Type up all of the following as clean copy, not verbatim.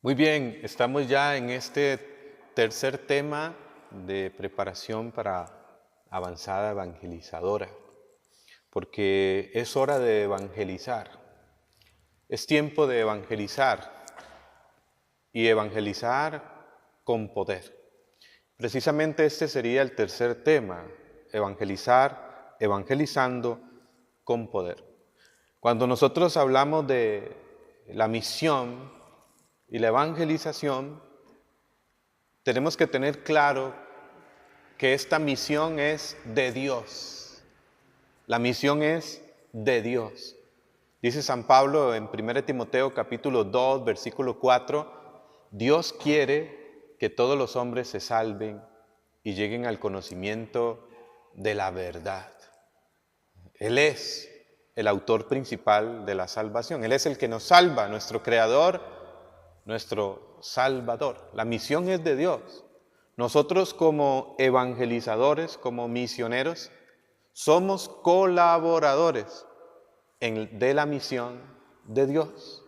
Muy bien, estamos ya en este tercer tema de preparación para avanzada evangelizadora, porque es hora de evangelizar, es tiempo de evangelizar y evangelizar con poder. Precisamente este sería el tercer tema, evangelizar, evangelizando con poder. Cuando nosotros hablamos de la misión y la evangelización, tenemos que tener claro que esta misión es de Dios. La misión es de Dios. Dice San Pablo en 1 Timoteo capítulo 2, versículo 4, Dios quiere que todos los hombres se salven y lleguen al conocimiento de la verdad. Él es el autor principal de la salvación. Él es el que nos salva, nuestro Creador, nuestro Salvador. La misión es de Dios. Nosotros como evangelizadores, como misioneros, somos colaboradores de la misión de Dios.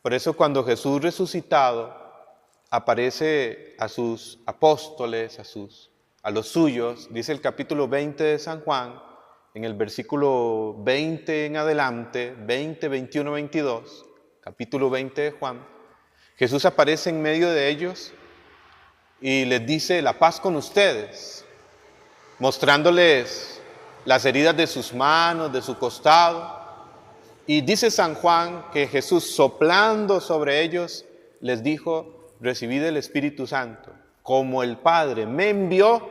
Por eso cuando Jesús resucitado aparece a sus apóstoles, a los suyos, dice el capítulo 20 de San Juan, en el versículo 20 en adelante, 20, 21, 22, capítulo 20 de Juan, Jesús aparece en medio de ellos y les dice: la paz con ustedes, mostrándoles las heridas de sus manos, de su costado. Y dice San Juan que Jesús, soplando sobre ellos, les dijo: recibid el Espíritu Santo. Como el Padre me envió,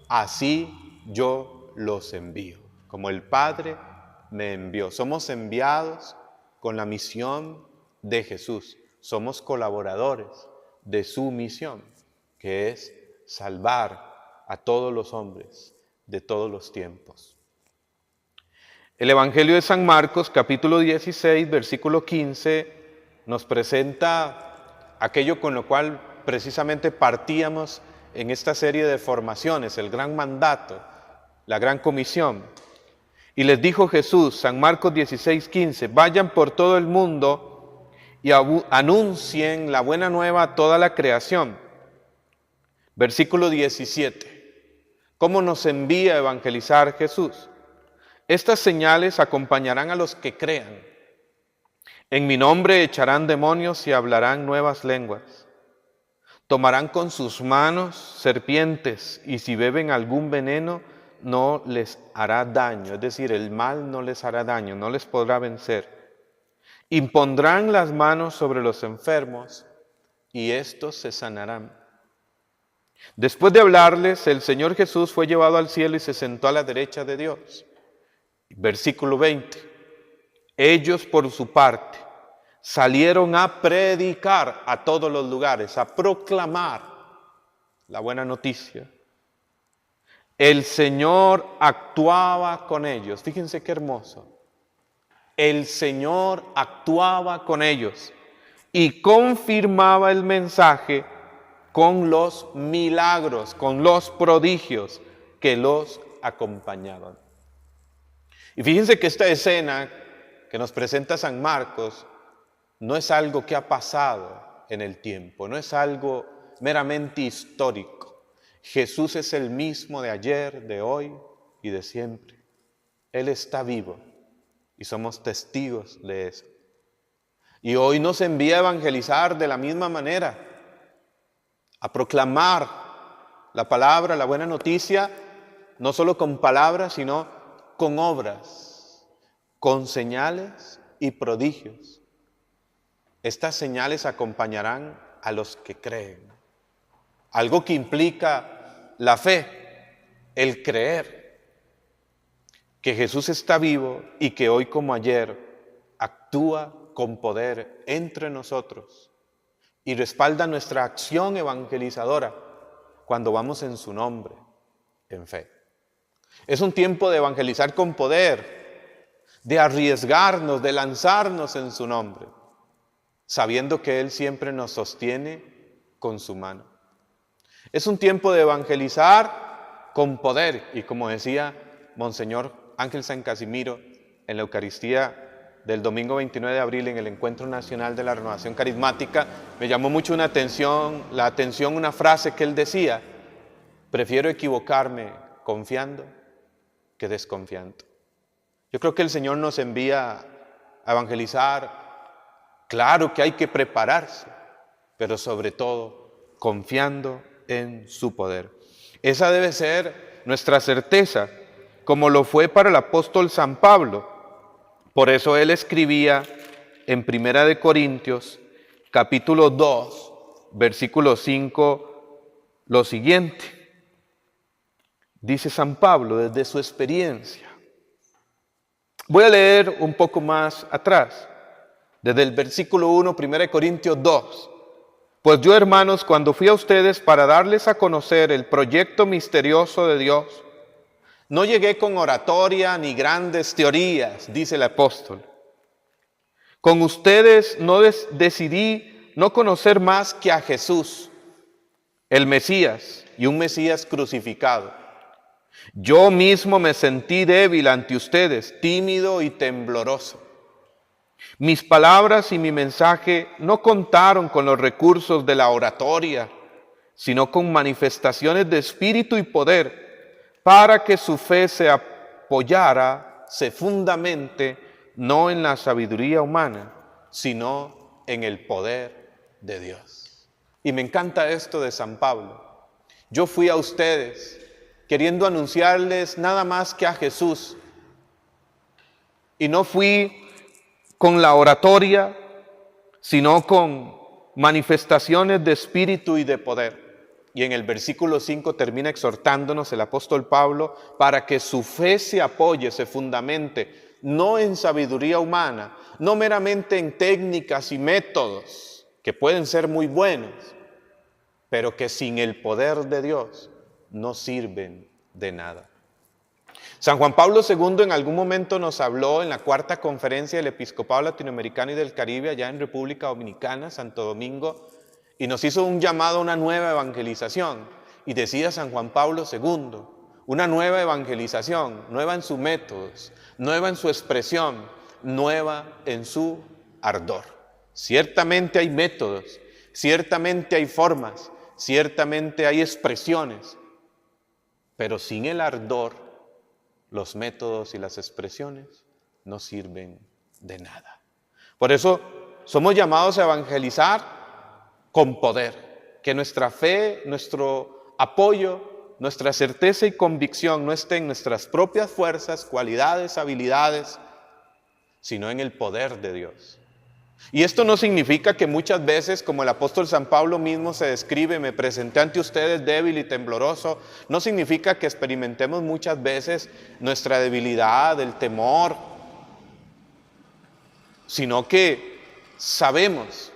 así yo los envío. Como el Padre me envió. Somos enviados con la misión de Jesús. Somos colaboradores de su misión, que es salvar a todos los hombres de todos los tiempos. El Evangelio de San Marcos, capítulo 16, versículo 15, nos presenta aquello con lo cual precisamente partíamos en esta serie de formaciones, el gran mandato, la gran comisión. Y les dijo Jesús, San Marcos 16, 15, vayan por todo el mundo y anuncien la buena nueva a toda la creación. Versículo 17, ¿cómo nos envía a evangelizar Jesús? Estas señales acompañarán a los que crean. En mi nombre echarán demonios y hablarán nuevas lenguas. Tomarán con sus manos serpientes y si beben algún veneno no les hará daño. Es decir, el mal no les hará daño, no les podrá vencer. Impondrán las manos sobre los enfermos y estos se sanarán. Después de hablarles, el Señor Jesús fue llevado al cielo y se sentó a la derecha de Dios. Versículo 20, ellos por su parte salieron a predicar a todos los lugares, a proclamar la buena noticia. El Señor actuaba con ellos, fíjense qué hermoso. El Señor actuaba con ellos y confirmaba el mensaje con los milagros, con los prodigios que los acompañaban. Y fíjense que esta escena que nos presenta San Marcos no es algo que ha pasado en el tiempo, no es algo meramente histórico. Jesús es el mismo de ayer, de hoy y de siempre. Él está vivo y somos testigos de eso. Y hoy nos envía a evangelizar de la misma manera, a proclamar la palabra, la buena noticia, no solo con palabras, sino con obras, con señales y prodigios. Estas señales acompañarán a los que creen. Algo que implica la fe, el creer que Jesús está vivo y que hoy como ayer actúa con poder entre nosotros y respalda nuestra acción evangelizadora cuando vamos en su nombre, en fe. Es un tiempo de evangelizar con poder, de arriesgarnos, de lanzarnos en su nombre, sabiendo que Él siempre nos sostiene con su mano. Es un tiempo de evangelizar con poder y como decía Monseñor Ángel San Casimiro en la Eucaristía del domingo 29 de abril en el Encuentro Nacional de la Renovación Carismática, me llamó mucho la atención una frase que él decía: prefiero equivocarme confiando que desconfiando. Yo creo que el Señor nos envía a evangelizar. Claro que hay que prepararse, pero sobre todo confiando en su poder. Esa debe ser nuestra certeza, como lo fue para el apóstol San Pablo. Por eso él escribía en 1 Corintios, capítulo 2, versículo 5, lo siguiente. Dice San Pablo desde su experiencia. Voy a leer un poco más atrás, desde el versículo 1, 1 Corintios 2. Pues yo, hermanos, cuando fui a ustedes para darles a conocer el proyecto misterioso de Dios, no llegué con oratoria ni grandes teorías, dice el apóstol. Con ustedes decidí no conocer más que a Jesús, el Mesías, y un Mesías crucificado. Yo mismo me sentí débil ante ustedes, tímido y tembloroso. Mis palabras y mi mensaje no contaron con los recursos de la oratoria, sino con manifestaciones de espíritu y poder, para que su fe se apoyara, se fundamente, no en la sabiduría humana, sino en el poder de Dios. Y me encanta esto de San Pablo. Yo fui a ustedes queriendo anunciarles nada más que a Jesús. Y no fui con la oratoria, sino con manifestaciones de espíritu y de poder. Y en el versículo 5 termina exhortándonos el apóstol Pablo para que su fe se apoye, se fundamente, no en sabiduría humana, no meramente en técnicas y métodos, que pueden ser muy buenos, pero que sin el poder de Dios no sirven de nada. San Juan Pablo II en algún momento nos habló en la cuarta conferencia del Episcopado Latinoamericano y del Caribe, allá en República Dominicana, Santo Domingo, y nos hizo un llamado a una nueva evangelización. Y decía San Juan Pablo II, una nueva evangelización, nueva en sus métodos, nueva en su expresión, nueva en su ardor. Ciertamente hay métodos, ciertamente hay formas, ciertamente hay expresiones, pero sin el ardor, los métodos y las expresiones no sirven de nada. Por eso somos llamados a evangelizar con poder, que nuestra fe, nuestro apoyo, nuestra certeza y convicción no esté en nuestras propias fuerzas, cualidades, habilidades, sino en el poder de Dios. Y esto no significa que muchas veces, como el apóstol San Pablo mismo se describe, me presenté ante ustedes débil y tembloroso, no significa que experimentemos muchas veces nuestra debilidad, el temor, sino que sabemos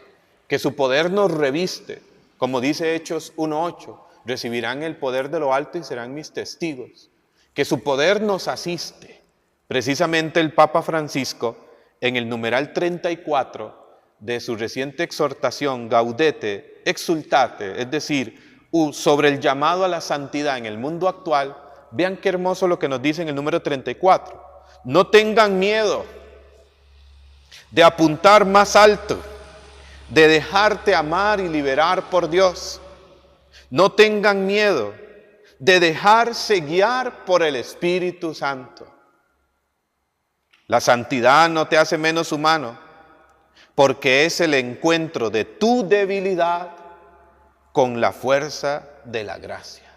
que su poder nos reviste, como dice Hechos 1:8, recibirán el poder de lo alto y serán mis testigos, que su poder nos asiste. Precisamente el Papa Francisco, en el numeral 34 de su reciente exhortación Gaudete, Exultate, es decir, sobre el llamado a la santidad en el mundo actual, vean qué hermoso lo que nos dice en el número 34. No tengan miedo de apuntar más alto, de dejarte amar y liberar por Dios. No tengan miedo de dejarse guiar por el Espíritu Santo. La santidad no te hace menos humano, porque es el encuentro de tu debilidad con la fuerza de la gracia.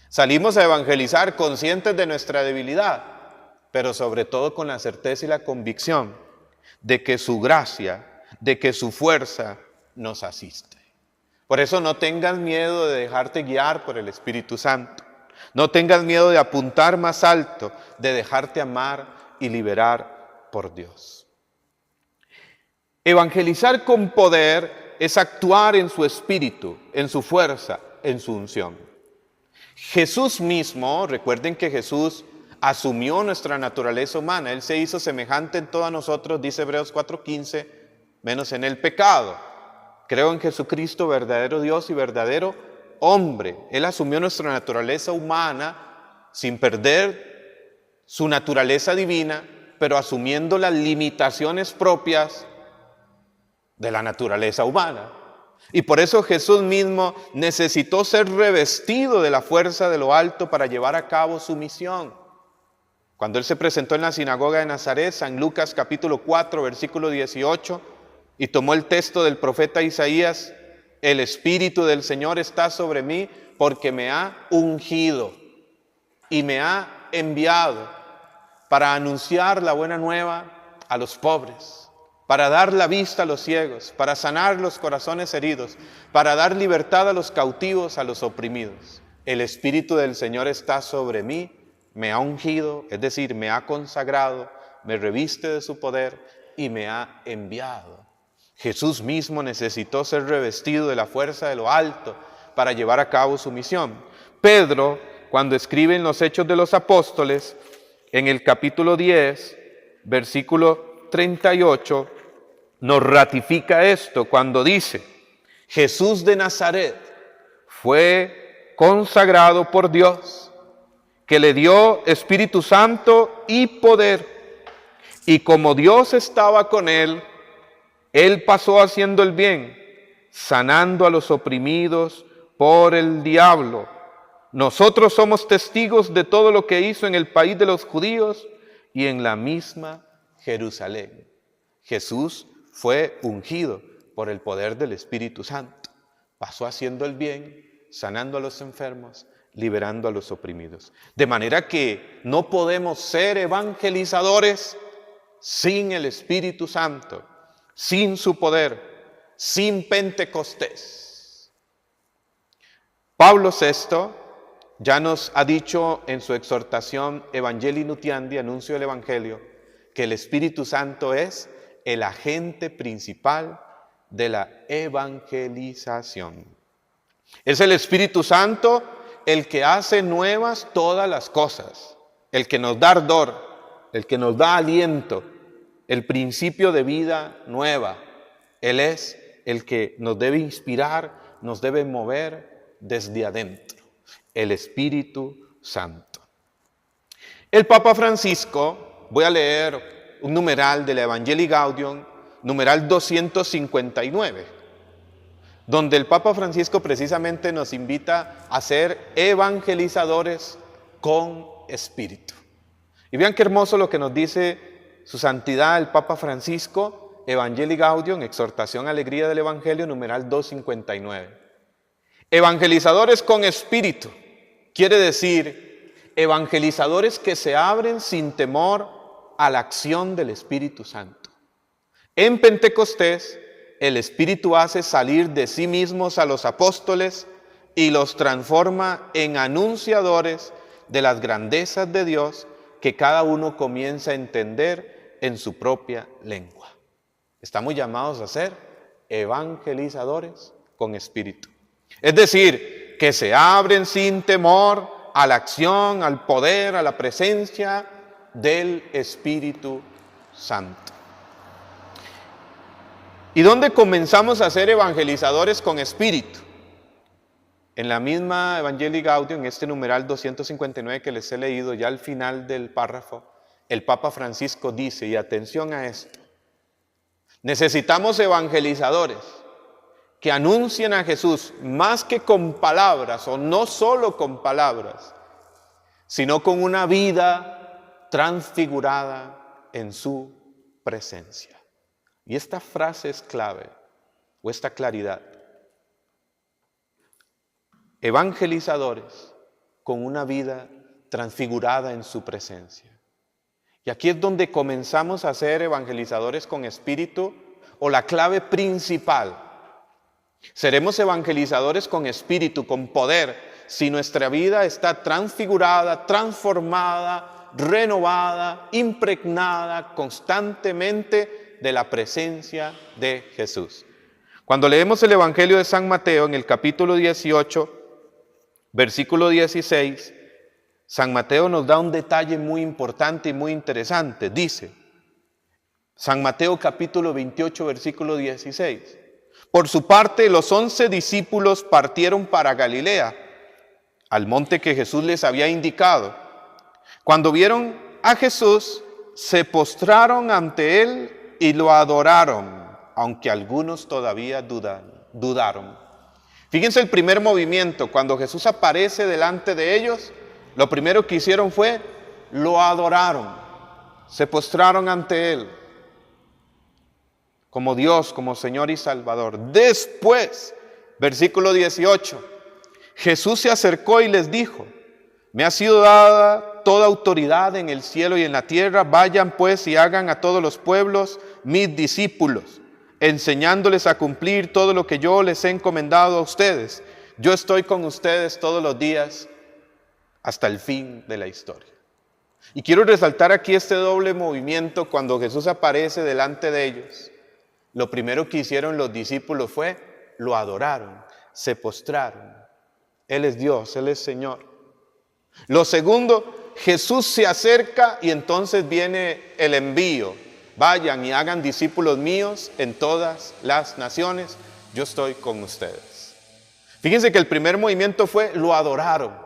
Salimos a evangelizar conscientes de nuestra debilidad, pero sobre todo con la certeza y la convicción de que su gracia, de que su fuerza nos asiste. Por eso no tengas miedo de dejarte guiar por el Espíritu Santo. No tengas miedo de apuntar más alto, de dejarte amar y liberar por Dios. Evangelizar con poder es actuar en su espíritu, en su fuerza, en su unción. Jesús mismo, recuerden que Jesús asumió nuestra naturaleza humana, Él se hizo semejante en todos nosotros, dice Hebreos 4:15, menos en el pecado. Creo en Jesucristo, verdadero Dios y verdadero hombre. Él asumió nuestra naturaleza humana sin perder su naturaleza divina, pero asumiendo las limitaciones propias de la naturaleza humana. Y por eso Jesús mismo necesitó ser revestido de la fuerza de lo alto para llevar a cabo su misión. Cuando Él se presentó en la sinagoga de Nazaret, San Lucas capítulo 4, versículo 18, y tomó el texto del profeta Isaías: el Espíritu del Señor está sobre mí porque me ha ungido y me ha enviado para anunciar la buena nueva a los pobres, para dar la vista a los ciegos, para sanar los corazones heridos, para dar libertad a los cautivos, a los oprimidos. El Espíritu del Señor está sobre mí, me ha ungido, es decir, me ha consagrado, me reviste de su poder y me ha enviado. Jesús mismo necesitó ser revestido de la fuerza de lo alto para llevar a cabo su misión. Pedro, cuando escribe en los Hechos de los Apóstoles, en el capítulo 10, versículo 38, nos ratifica esto cuando dice: Jesús de Nazaret fue consagrado por Dios, que le dio Espíritu Santo y poder, y como Dios estaba con él, él pasó haciendo el bien, sanando a los oprimidos por el diablo. Nosotros somos testigos de todo lo que hizo en el país de los judíos y en la misma Jerusalén. Jesús fue ungido por el poder del Espíritu Santo. Pasó haciendo el bien, sanando a los enfermos, liberando a los oprimidos. De manera que no podemos ser evangelizadores sin el Espíritu Santo, sin su poder, sin Pentecostés. Pablo VI ya nos ha dicho en su exhortación Evangelii Nuntiandi, anuncio del Evangelio, que el Espíritu Santo es el agente principal de la evangelización. Es el Espíritu Santo el que hace nuevas todas las cosas, el que nos da ardor, el que nos da aliento, el principio de vida nueva. Él es el que nos debe inspirar, nos debe mover desde adentro. El Espíritu Santo. El Papa Francisco, voy a leer un numeral de la Evangelii Gaudium, numeral 259, donde el Papa Francisco precisamente nos invita a ser evangelizadores con espíritu. Y vean qué hermoso lo que nos dice su santidad el Papa Francisco, Evangelii Gaudium, exhortación alegría del Evangelio, numeral 259. Evangelizadores con espíritu. Quiere decir, evangelizadores que se abren sin temor a la acción del Espíritu Santo. En Pentecostés, el Espíritu hace salir de sí mismos a los apóstoles y los transforma en anunciadores de las grandezas de Dios que cada uno comienza a entender en su propia lengua. Estamos llamados a ser evangelizadores con espíritu. Es decir, que se abren sin temor a la acción, al poder, a la presencia del Espíritu Santo. ¿Y dónde comenzamos a ser evangelizadores con espíritu? En la misma Evangelii Gaudium, en este numeral 259 que les he leído, ya al final del párrafo, el Papa Francisco dice, y atención a esto: necesitamos evangelizadores que anuncien a Jesús más que con palabras, o no solo con palabras, sino con una vida transfigurada en su presencia. Y esta frase es clave, o esta claridad. Evangelizadores con una vida transfigurada en su presencia. Y aquí es donde comenzamos a ser evangelizadores con espíritu, o la clave principal. Seremos evangelizadores con espíritu, con poder, si nuestra vida está transfigurada, transformada, renovada, impregnada constantemente de la presencia de Jesús. Cuando leemos el Evangelio de San Mateo en el capítulo 18, versículo 16, San Mateo nos da un detalle muy importante y muy interesante. Dice, San Mateo capítulo 28, versículo 16. Por su parte, los 11 discípulos partieron para Galilea, al monte que Jesús les había indicado. Cuando vieron a Jesús, se postraron ante él y lo adoraron, aunque algunos todavía dudaron. Fíjense el primer movimiento, cuando Jesús aparece delante de ellos, lo primero que hicieron fue, lo adoraron, se postraron ante él, como Dios, como Señor y Salvador. Después, versículo 18, Jesús se acercó y les dijo, me ha sido dada toda autoridad en el cielo y en la tierra, vayan pues y hagan a todos los pueblos mis discípulos, enseñándoles a cumplir todo lo que yo les he encomendado a ustedes. Yo estoy con ustedes todos los días hasta el fin de la historia. Y quiero resaltar aquí este doble movimiento cuando Jesús aparece delante de ellos. Lo primero que hicieron los discípulos fue, lo adoraron, se postraron. Él es Dios, Él es Señor. Lo segundo, Jesús se acerca y entonces viene el envío. Vayan y hagan discípulos míos en todas las naciones. Yo estoy con ustedes. Fíjense que el primer movimiento fue, lo adoraron.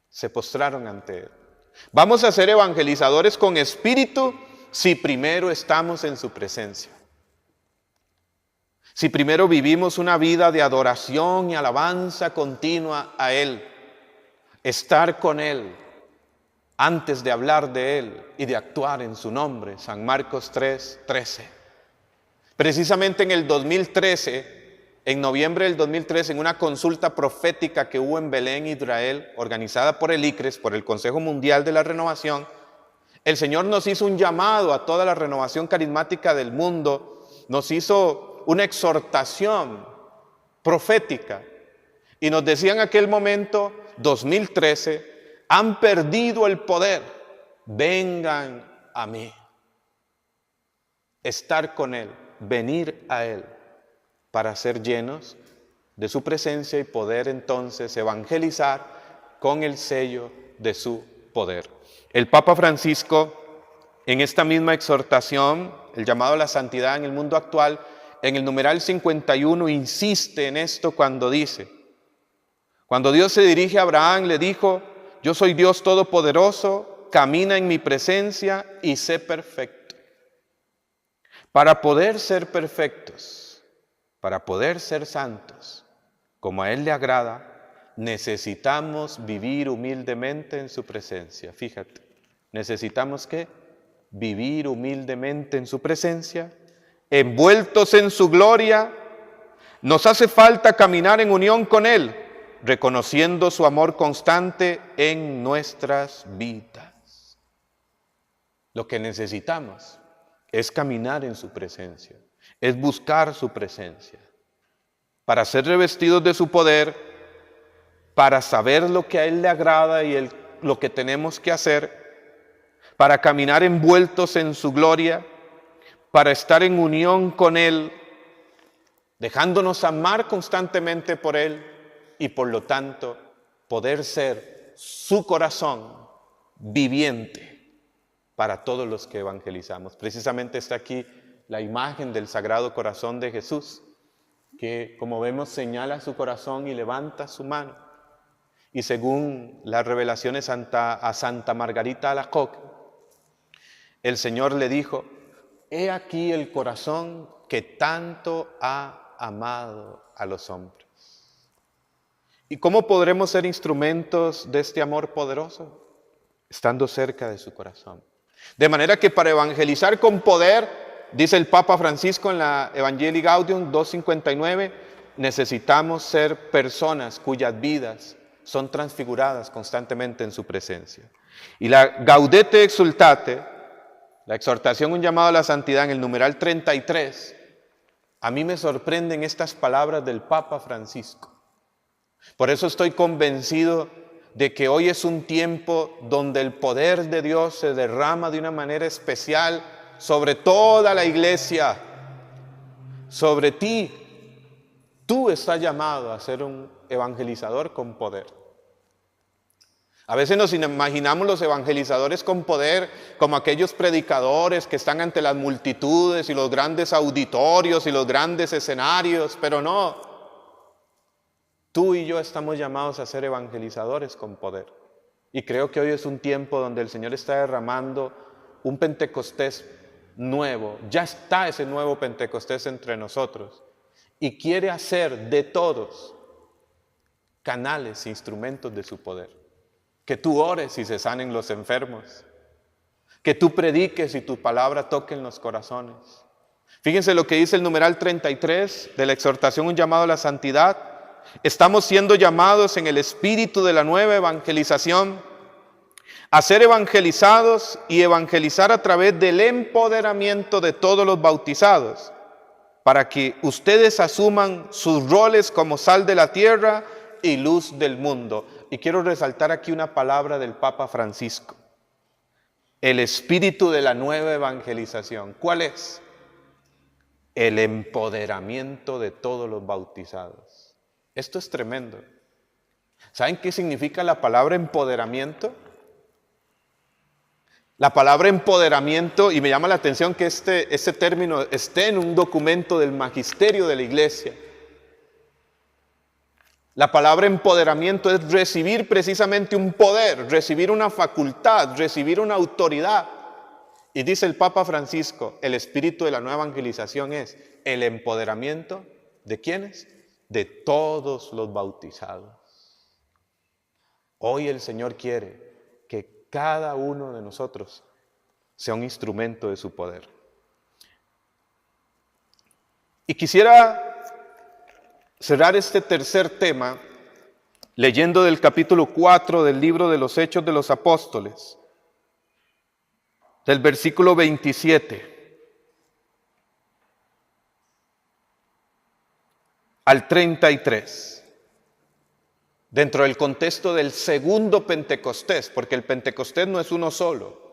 Se postraron ante Él. Vamos a ser evangelizadores con espíritu si primero estamos en su presencia. Si primero vivimos una vida de adoración y alabanza continua a Él. Estar con Él antes de hablar de Él y de actuar en su nombre. San Marcos 3:13. Precisamente en el 2013, en noviembre del 2013, en una consulta profética que hubo en Belén, Israel, organizada por el ICRES, por el Consejo Mundial de la Renovación, el Señor nos hizo un llamado a toda la renovación carismática del mundo, nos hizo una exhortación profética y nos decía en aquel momento, 2013, han perdido el poder, vengan a mí. Estar con Él, venir a Él, para ser llenos de su presencia y poder entonces evangelizar con el sello de su poder. El Papa Francisco, en esta misma exhortación, el llamado a la santidad en el mundo actual, en el numeral 51 insiste en esto cuando dice, cuando Dios se dirige a Abraham, le dijo, yo soy Dios Todopoderoso, camina en mi presencia y sé perfecto. Para poder ser perfectos, para poder ser santos, como a Él le agrada, necesitamos vivir humildemente en su presencia. Fíjate, necesitamos ¿qué? Vivir humildemente en su presencia, envueltos en su gloria. Nos hace falta caminar en unión con Él, reconociendo su amor constante en nuestras vidas. Lo que necesitamos es caminar en su presencia, es buscar su presencia, para ser revestidos de su poder, para saber lo que a Él le agrada y lo que tenemos que hacer, para caminar envueltos en su gloria, para estar en unión con Él, dejándonos amar constantemente por Él, y por lo tanto poder ser su corazón viviente para todos los que evangelizamos. Precisamente está aquí la imagen del Sagrado Corazón de Jesús, que como vemos señala su corazón y levanta su mano. Y según las revelaciones a Santa Margarita Alacoque, el Señor le dijo, he aquí el corazón que tanto ha amado a los hombres. ¿Y cómo podremos ser instrumentos de este amor poderoso? Estando cerca de su corazón. De manera que para evangelizar con poder, dice el Papa Francisco en la Evangelii Gaudium 2:59, necesitamos ser personas cuyas vidas son transfiguradas constantemente en su presencia. Y la Gaudete Exsultate, la exhortación, un llamado a la santidad en el numeral 33, a mí me sorprenden estas palabras del Papa Francisco. Por eso estoy convencido de que hoy es un tiempo donde el poder de Dios se derrama de una manera especial sobre toda la iglesia, sobre ti. Tú estás llamado a ser un evangelizador con poder. A veces nos imaginamos los evangelizadores con poder como aquellos predicadores que están ante las multitudes y los grandes auditorios y los grandes escenarios, pero no. Tú y yo estamos llamados a ser evangelizadores con poder. Y creo que hoy es un tiempo donde el Señor está derramando un Pentecostés nuevo. Ya está ese nuevo Pentecostés entre nosotros. Y quiere hacer de todos canales, instrumentos de su poder. Que tú ores y se sanen los enfermos. Que tú prediques y tu palabra toque en los corazones. Fíjense lo que dice el numeral 33 de la exhortación, un llamado a la santidad. Estamos siendo llamados en el espíritu de la nueva evangelización a ser evangelizados y evangelizar a través del empoderamiento de todos los bautizados, para que ustedes asuman sus roles como sal de la tierra y luz del mundo. Y quiero resaltar aquí una palabra del Papa Francisco. El espíritu de la nueva evangelización. ¿Cuál es? El empoderamiento de todos los bautizados. Esto es tremendo. ¿Saben qué significa la palabra empoderamiento? La palabra empoderamiento, y me llama la atención que este término esté en un documento del magisterio de la iglesia. La palabra empoderamiento es recibir precisamente un poder, recibir una facultad, recibir una autoridad. Y dice el Papa Francisco, el espíritu de la nueva evangelización es el empoderamiento ¿de quiénes? De todos los bautizados. Hoy el Señor quiere que cada uno de nosotros sea un instrumento de su poder. Y quisiera cerrar este tercer tema leyendo del capítulo 4 del libro de los Hechos de los Apóstoles, del versículo 27 al 33, dentro del contexto del segundo Pentecostés, porque el Pentecostés no es uno solo.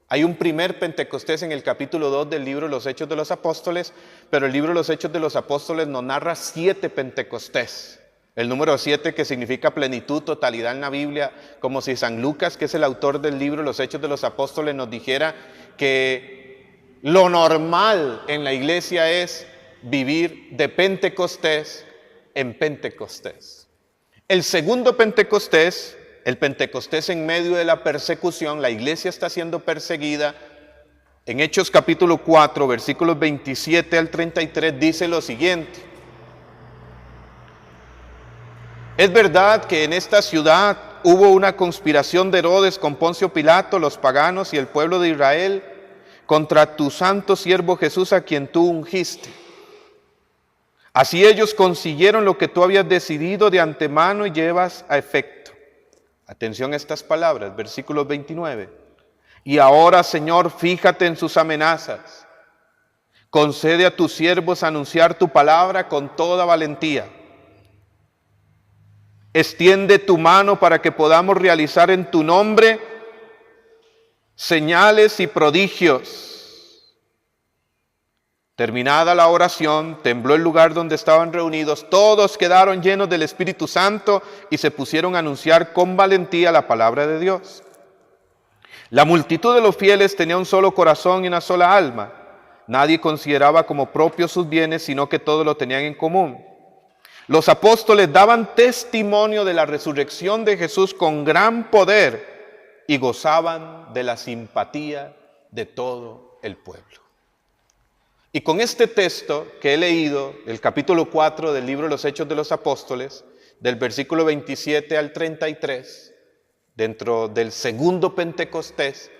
Hay un primer Pentecostés en el capítulo 2 del libro de los Hechos de los Apóstoles, pero el libro de los Hechos de los Apóstoles nos narra 7 Pentecostés. El número 7 que significa plenitud, totalidad en la Biblia, como si San Lucas, que es el autor del libro de los Hechos de los Apóstoles, nos dijera que lo normal en la iglesia es vivir de Pentecostés en Pentecostés. El segundo Pentecostés, el Pentecostés en medio de la persecución, la iglesia está siendo perseguida. En Hechos capítulo 4, versículos 27 al 33, dice lo siguiente. Es verdad que en esta ciudad hubo una conspiración de Herodes con Poncio Pilato, los paganos y el pueblo de Israel contra tu santo siervo Jesús, a quien tú ungiste. Así ellos consiguieron lo que tú habías decidido de antemano y llevas a efecto. Atención a estas palabras, versículos 29. Y ahora, Señor, fíjate en sus amenazas. Concede a tus siervos anunciar tu palabra con toda valentía. Extiende tu mano para que podamos realizar en tu nombre señales y prodigios. Terminada la oración, tembló el lugar donde estaban reunidos. Todos quedaron llenos del Espíritu Santo y se pusieron a anunciar con valentía la palabra de Dios. La multitud de los fieles tenía un solo corazón y una sola alma. Nadie consideraba como propios sus bienes, sino que todos lo tenían en común. Los apóstoles daban testimonio de la resurrección de Jesús con gran poder y gozaban de la simpatía de todo el pueblo. Y con este texto que he leído, el capítulo 4 del libro de los Hechos de los Apóstoles, del versículo 27 al 33, dentro del segundo Pentecostés,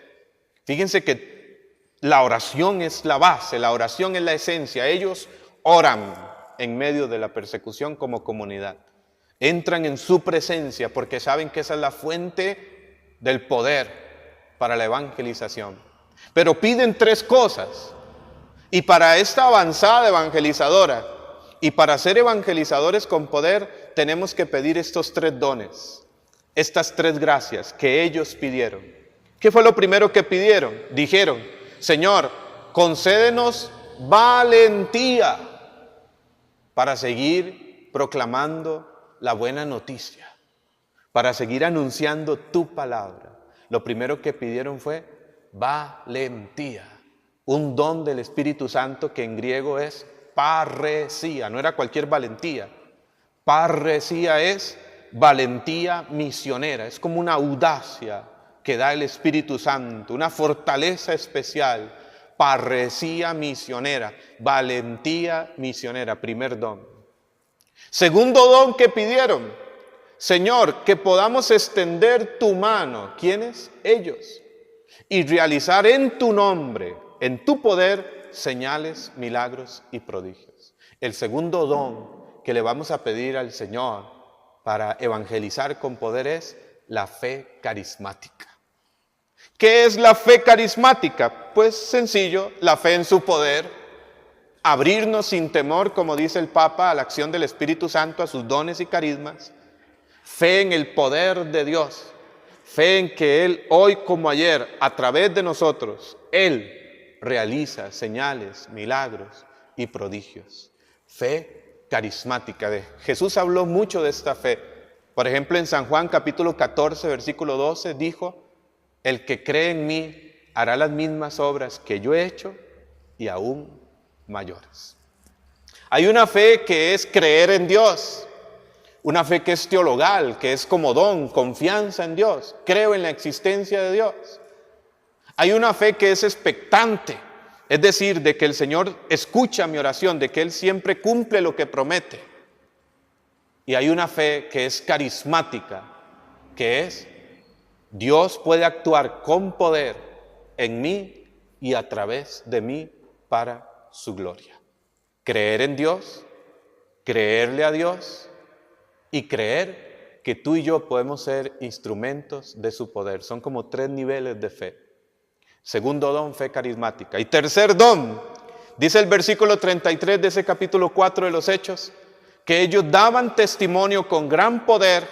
fíjense que la oración es la base, la oración es la esencia. Ellos oran en medio de la persecución como comunidad. Entran en su presencia porque saben que esa es la fuente del poder para la evangelización. Pero piden 3 cosas. Y para esta avanzada evangelizadora y para ser evangelizadores con poder, tenemos que pedir estos 3 dones, estas 3 gracias que ellos pidieron. ¿Qué fue lo primero que pidieron? Dijeron, Señor, concédenos valentía para seguir proclamando la buena noticia, para seguir anunciando tu palabra. Lo primero que pidieron fue valentía. Un don del Espíritu Santo que en griego es parresía, no era cualquier valentía. Parresía es valentía misionera. Es como una audacia que da el Espíritu Santo, una fortaleza especial, parresía misionera, valentía misionera, primer don. Segundo don que pidieron, Señor, que podamos extender tu mano. ¿Quiénes? Ellos. Y realizar en tu nombre, en tu poder, señales, milagros y prodigios. El segundo don que le vamos a pedir al Señor para evangelizar con poder es la fe carismática. ¿Qué es la fe carismática? Pues sencillo, la fe en su poder, abrirnos sin temor, como dice el Papa, a la acción del Espíritu Santo, a sus dones y carismas, fe en el poder de Dios, fe en que Él hoy como ayer, a través de nosotros, Él realiza señales, milagros y prodigios. Fe carismática. Jesús habló mucho de esta fe. Por ejemplo, en San Juan capítulo 14, versículo 12, dijo: el que cree en mí hará las mismas obras que yo he hecho y aún mayores. Hay una fe que es creer en Dios, una fe que es teologal, que es como don, confianza en Dios, creo en la existencia de Dios. Hay una fe que es expectante, es decir, de que el Señor escucha mi oración, de que Él siempre cumple lo que promete. Y hay una fe que es carismática, que es: Dios puede actuar con poder en mí y a través de mí para su gloria. Creer en Dios, creerle a Dios y creer que tú y yo podemos ser instrumentos de su poder. Son como 3 niveles de fe. Segundo don, fe carismática. Y tercer don, dice el versículo 33 de ese capítulo 4 de los Hechos, que ellos daban testimonio con gran poder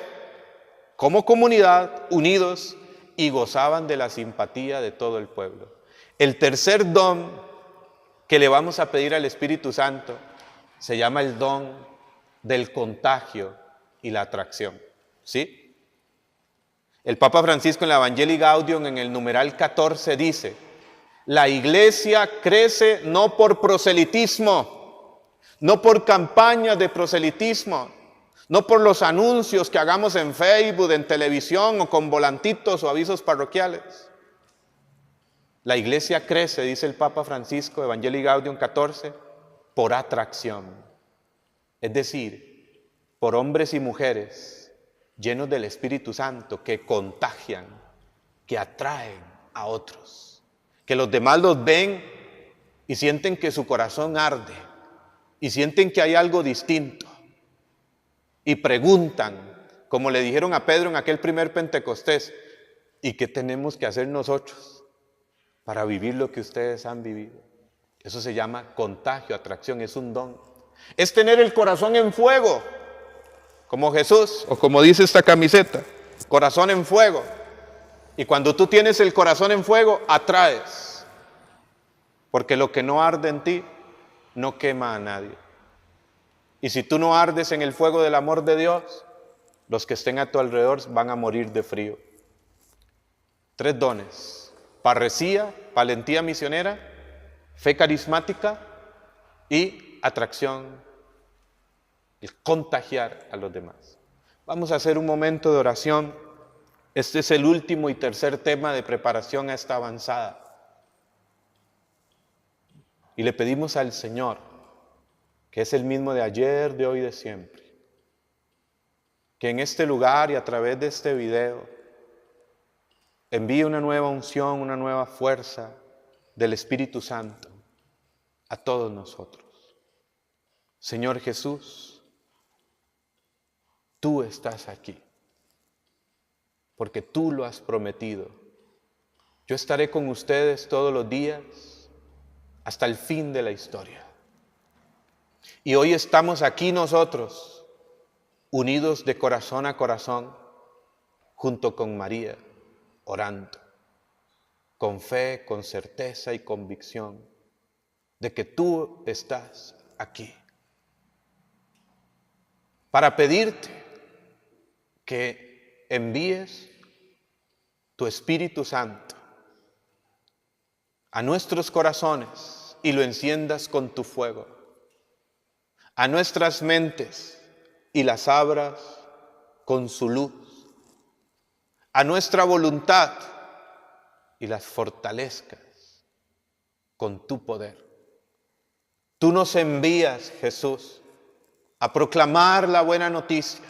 como comunidad, unidos, y gozaban de la simpatía de todo el pueblo. El tercer don que le vamos a pedir al Espíritu Santo se llama el don del contagio y la atracción. ¿Sí? El Papa Francisco en la Evangelii Gaudium, en el numeral 14, dice: la iglesia crece no por proselitismo, no por campañas de proselitismo, no por los anuncios que hagamos en Facebook, en televisión o con volantitos o avisos parroquiales. La iglesia crece, dice el Papa Francisco, Evangelii Gaudium 14, por atracción. Es decir, por hombres y mujeres llenos del Espíritu Santo que contagian, que atraen a otros. Que los demás los ven y sienten que su corazón arde y sienten que hay algo distinto. Y preguntan, como le dijeron a Pedro en aquel primer Pentecostés: ¿y qué tenemos que hacer nosotros para vivir lo que ustedes han vivido? Eso se llama contagio, atracción, es un don. Es tener el corazón en fuego, como Jesús, o como dice esta camiseta, corazón en fuego. Y cuando tú tienes el corazón en fuego, atraes, porque lo que no arde en ti no quema a nadie. Y si tú no ardes en el fuego del amor de Dios, los que estén a tu alrededor van a morir de frío. 3 dones: parresía, valentía misionera, fe carismática y atracción, el contagiar a los demás. Vamos a hacer un momento de oración. Este es el último y tercer tema de preparación a esta avanzada. Y le pedimos al Señor, que es el mismo de ayer, de hoy y de siempre, que en este lugar y a través de este video envíe una nueva unción, una nueva fuerza del Espíritu Santo a todos nosotros. Señor Jesús, tú estás aquí, porque tú lo has prometido. Yo estaré con ustedes todos los días hasta el fin de la historia. Y hoy estamos aquí nosotros, unidos de corazón a corazón, junto con María, orando, con fe, con certeza y convicción de que tú estás aquí, para pedirte que envíes tu Espíritu Santo a nuestros corazones y lo enciendas con tu fuego, a nuestras mentes y las abras con su luz, a nuestra voluntad y las fortalezcas con tu poder. Tú nos envías, Jesús, a proclamar la buena noticia.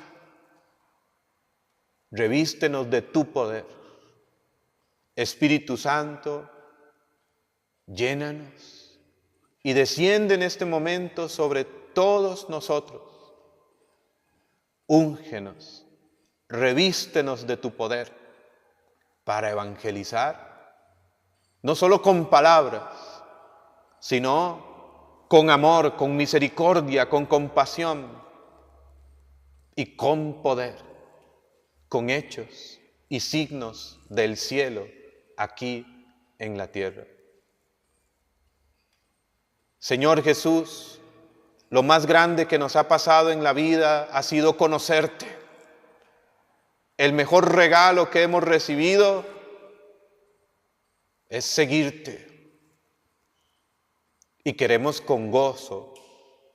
Revístenos de tu poder. Espíritu Santo, llénanos y desciende en este momento sobre todos nosotros. Úngenos, revístenos de tu poder para evangelizar, no solo con palabras, sino con amor, con misericordia, con compasión y con poder, con hechos y signos del cielo aquí en la tierra. Señor Jesús, lo más grande que nos ha pasado en la vida ha sido conocerte. El mejor regalo que hemos recibido es seguirte. Y queremos con gozo,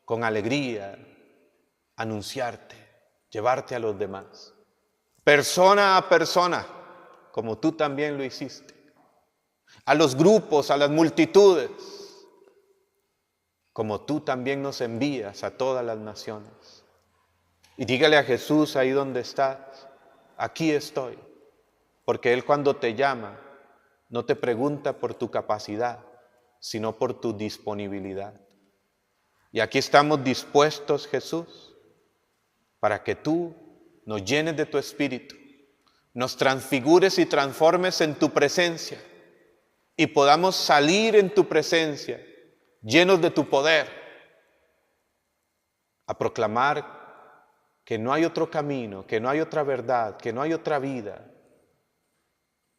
con alegría, anunciarte, llevarte a los demás. Persona a persona, como tú también lo hiciste. A los grupos, a las multitudes, como tú también nos envías a todas las naciones. Y dígale a Jesús ahí donde estás, aquí estoy. Porque Él cuando te llama, no te pregunta por tu capacidad, sino por tu disponibilidad. Y aquí estamos dispuestos, Jesús, para que tú nos llenes de tu Espíritu, nos transfigures y transformes en tu presencia y podamos salir en tu presencia, llenos de tu poder, a proclamar que no hay otro camino, que no hay otra verdad, que no hay otra vida,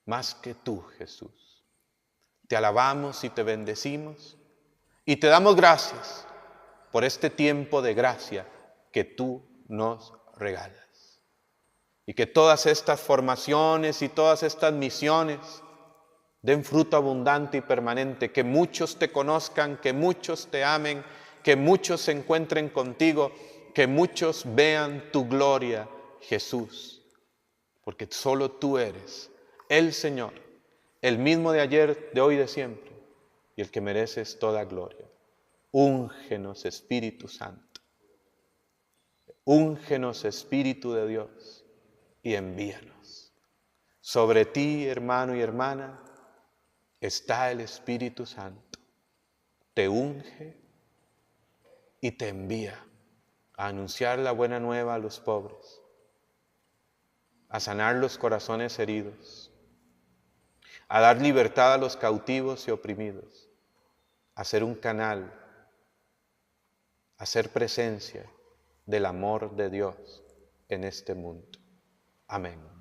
más que tú, Jesús. Te alabamos y te bendecimos y te damos gracias por este tiempo de gracia que tú nos regalas. Y que todas estas formaciones y todas estas misiones den fruto abundante y permanente, que muchos te conozcan, que muchos te amen, que muchos se encuentren contigo, que muchos vean tu gloria, Jesús, porque solo tú eres el Señor, el mismo de ayer, de hoy, de siempre, y el que mereces toda gloria. Úngenos, Espíritu Santo, úngenos, Espíritu de Dios, y envíanos. Sobre ti, hermano y hermana, está el Espíritu Santo. Te unge y te envía a anunciar la buena nueva a los pobres, a sanar los corazones heridos, a dar libertad a los cautivos y oprimidos, a ser un canal, a ser presencia del amor de Dios en este mundo. Amén.